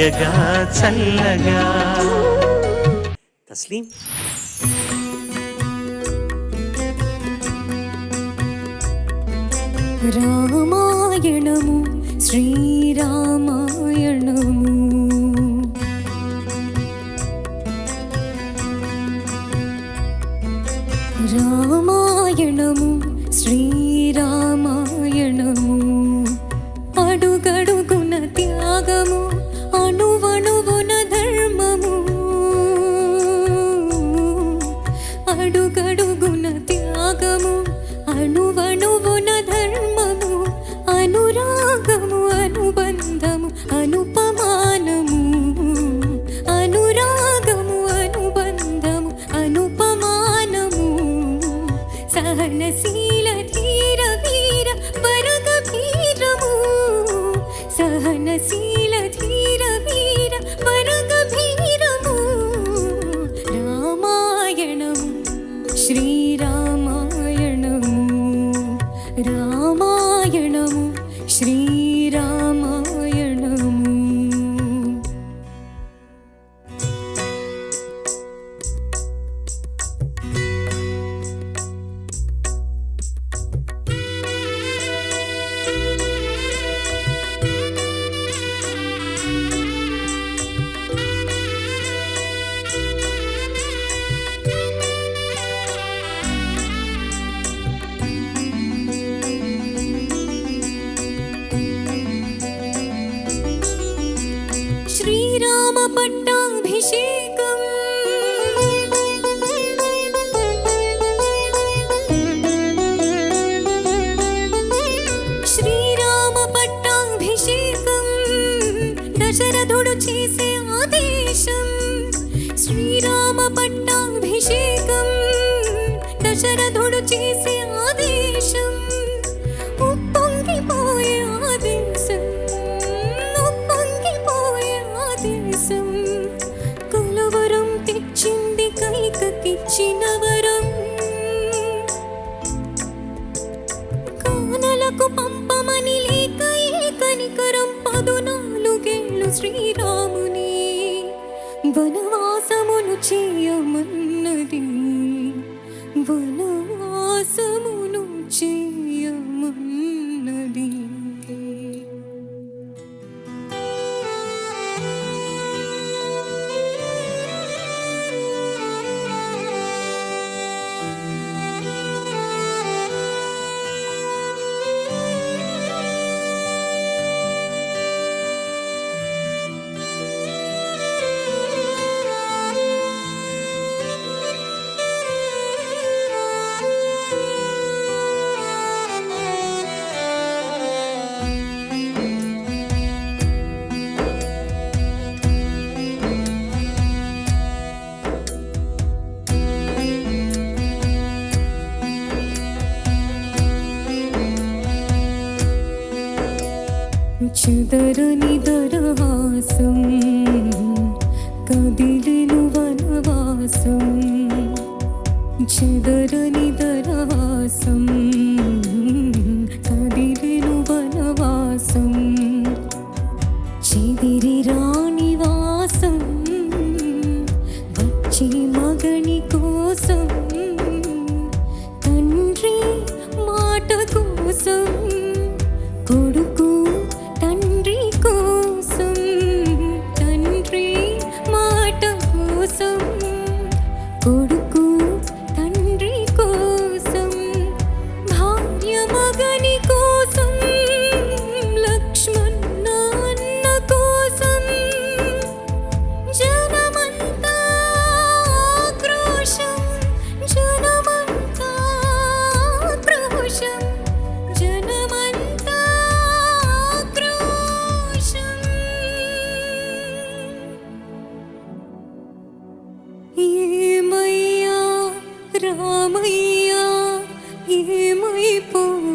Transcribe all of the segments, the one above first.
హాయగా చల్లగా. తస్లీం. రామాయణము శ్రీరామాయణము రామాయణము శ్రీరామాయణము అడుగడుగున త్యాగము అణువణువున ధర్మము అడుగడుగున త్యాగము అణువణువున ధర్మము అనురాగము అనుబంధము అనుపమానము అనురాగము అనుబంధము అనుపమానము సహనశీల ధీర వీర వరగ భీరము సహనశీల ధీర వీర వరగ భీరము రామాయణము శ్రీరామాయణము రామాయణము శ్రీరామాయణము. శ్రీరామ పట్టాభిషేకం శ్రీరామ పట్టాభిషేకం దశరథుడు చేసే ఆదేశం శ్రీరామ పట్టాభిషేకం దశరథుడు చేసే ఆదేశం ఉప్పొంగిపోయే ఆదేశం కలవరం తెచ్చింది కైకకిచ్చిన వరం కానలకు పంపమని లేక ఏ కనికరం 14 శ్రీరాముని వనవాసమును చేయమన్నది వనవాసమును చేయమన్నది. చెదరని దరహాసం కదిలిను వనవాసం చెదరని దరహాసం కదిలిను వనవాసం చెదిరి రాణి వాసం వచ్చి మగని కోసం తండ్రి మాట కోసం కొడుకు తండ్రి కోసం తండ్రి మాట కోసం కొడుకు తండ్రి కోసం భార్య మగని కోసం లక్ష్మణ అన్న కోసం జనమంతా ఆక్రోశం జనమంతా ఆక్రోశం జనమంతా ఆక్రోశం. ఏమయ్యా రామయ్యా ఏమైపోవాలయ్యా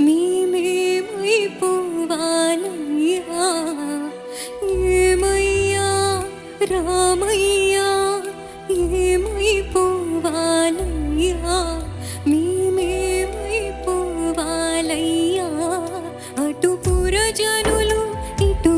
మేమేమైపోవాలయ్యా ఏమయ్యా రామయ్యా ఏమైపోవాలయ్యా మేమేమైపోవాలయ్యా అటు పురజనులు ఇటు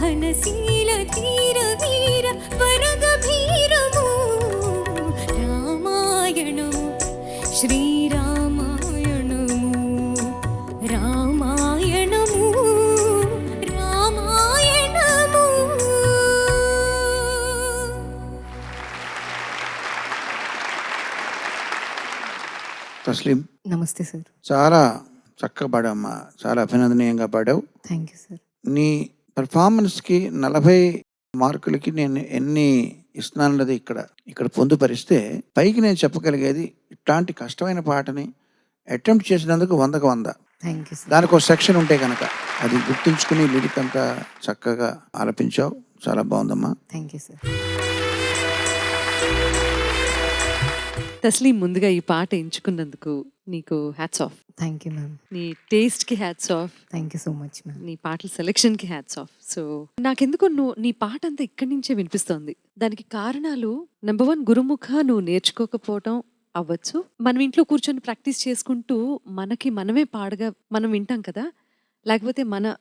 ఘనశీల తీర వీర వరగభీరము రామాయణము శ్రీరామాయణము రామాయణము రామాయణము. తస్లీం, నమస్తే సార్. చాలా చక్కగా పాడావమ్మా, చాలా అభినందనీయంగా పాడావు. Thank you sir. నీ పెర్ఫార్మెన్స్కి 40 మార్కులకి నేను ఎన్ని ఇస్తున్నానన్నది ఇక్కడ పొందుపరిస్తే పైకి నేను చెప్పగలిగేది ఇట్లాంటి కష్టమైన పాటని అటెంప్ట్ చేసినందుకు 100కు 100. Thank you sir. దానికి ఒక సెక్షన్ ఉంటే కనుక అది గుర్తుంచుకుని లిరిక్ అంతా చక్కగా ఆలపించావు. చాలా బాగుందమ్మా. Thank you sir. తస్లీం, ముందుగా ఈ పాట ఎంచుకున్నందుకు నీకు hats off. Thank you ma'am. నీ టేస్ట్కి hats off, thank you so much ma'am. నీ పాటల సెలెక్షన్కి హ్యాట్స్ ఆఫ్. సో నాకెందుకో నీ పాట అంతా ఇక్కడి నుంచే వినిపిస్తోంది. దానికి కారణాలు నెంబర్ 1 గురుముఖ నువ్వు నేర్చుకోకపోవటం అవ్వచ్చు. మనం ఇంట్లో కూర్చొని ప్రాక్టీస్ చేసుకుంటూ మనకి మనమే పాడగా మనం వింటాం కదా, లేకపోతే మన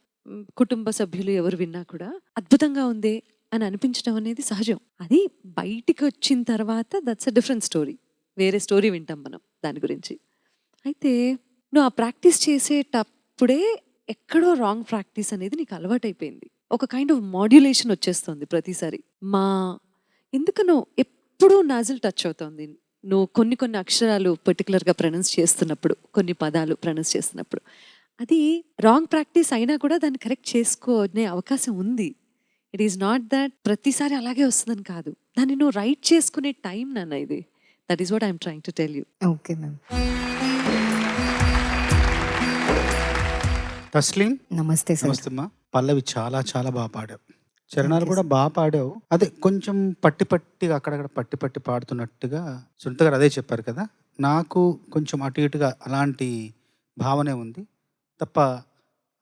కుటుంబ సభ్యులు ఎవరు విన్నా కూడా అద్భుతంగా ఉంది అని అనిపించడం అనేది సహజం. అది బయటికి వచ్చిన తర్వాత దట్స్ అ డిఫరెంట్ స్టోరీ, వేరే స్టోరీ వింటాం మనం దాని గురించి. అయితే నువ్వు ఆ ప్రాక్టీస్ చేసేటప్పుడే ఎక్కడో రాంగ్ ప్రాక్టీస్ అనేది నీకు అలవాటైపోయింది. ఒక కైండ్ ఆఫ్ మాడ్యులేషన్ వచ్చేస్తుంది ప్రతిసారి. ఎందుకనో ఎప్పుడూ నాజిల్ టచ్ అవుతుంది. నువ్వు కొన్ని అక్షరాలు పర్టికులర్గా ప్రొనౌన్స్ చేస్తున్నప్పుడు, కొన్ని పదాలు ప్రొనౌన్స్ చేస్తున్నప్పుడు అది రాంగ్ ప్రాక్టీస్ అయినా కూడా దాన్ని కరెక్ట్ చేసుకునే అవకాశం ఉంది. ఇట్ ఈస్ నాట్ దట్ ప్రతిసారి అలాగే వస్తుందని కాదు, దాన్ని నువ్వు రైట్ చేసుకునే టైం నాన్న ఇది. That is what I'm trying to tell you. Okay ma'am. Tasleem, నమస్తే సార్. నమస్తే అమ్మా. పల్లవి చాలా చాలా బాగా పాడావు, చరణాలు కూడా బాగా పాడావు. అదే కొంచెం పట్టి అక్కడక్కడ పట్టి పాడుతున్నట్టుగా సునీత గారు అదే చెప్పారు కదా, నాకు కొంచెం అటు ఇటుగా అలాంటి భావనే ఉంది తప్ప,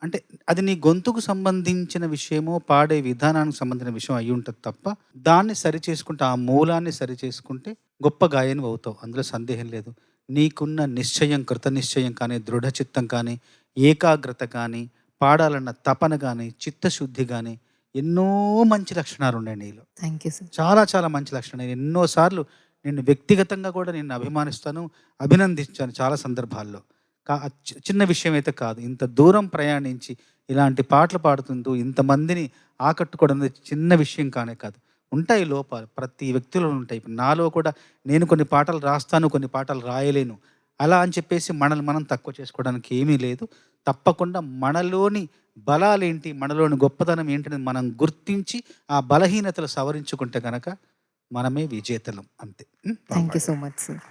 అంటే అది నీ గొంతుకు సంబంధించిన విషయమో పాడే విధానానికి సంబంధించిన విషయం అయి ఉంటుంది తప్ప, దాన్ని సరి చేసుకుంటే, ఆ మూలాన్ని సరి చేసుకుంటే గొప్ప గాయని అవుతావు, అందులో సందేహం లేదు. నీకున్న నిశ్చయం, కృత నిశ్చయం కానీ, దృఢచిత్తం కానీ, ఏకాగ్రత కానీ, పాడాలన్న తపన కానీ, చిత్తశుద్ధి కానీ, ఎన్నో మంచి లక్షణాలు ఉన్నాయి నీలో. Thank you sir. చాలా చాలా మంచి లక్షణాలు. నేను ఎన్నోసార్లు నిన్ను వ్యక్తిగతంగా కూడా నిన్ను అభిమానిస్తాను, అభినందించాను చాలా సందర్భాల్లో. చిన్న విషయం అయితే కాదు, ఇంత దూరం ప్రయాణించి ఇలాంటి పాటలు పాడుతుంటూ ఇంతమందిని ఆకట్టుకోవడం అనేది చిన్న విషయం కానే కాదు. ఉంటాయి లోపాలు, ప్రతి వ్యక్తిలో ఉంటాయి. నాలో కూడా నేను కొన్ని పాటలు రాస్తాను, కొన్ని పాటలు రాయలేను, అలా అని చెప్పేసి మనల్ని మనం తక్కువ చేసుకోవడానికి ఏమీ లేదు. తప్పకుండా మనలోని బలాలేంటి, మనలోని గొప్పతనం ఏంటని మనం గుర్తించి ఆ బలహీనతలు సవరించుకుంటే కనుక మనమే విజేతలం, అంతే. Thank you so much sir.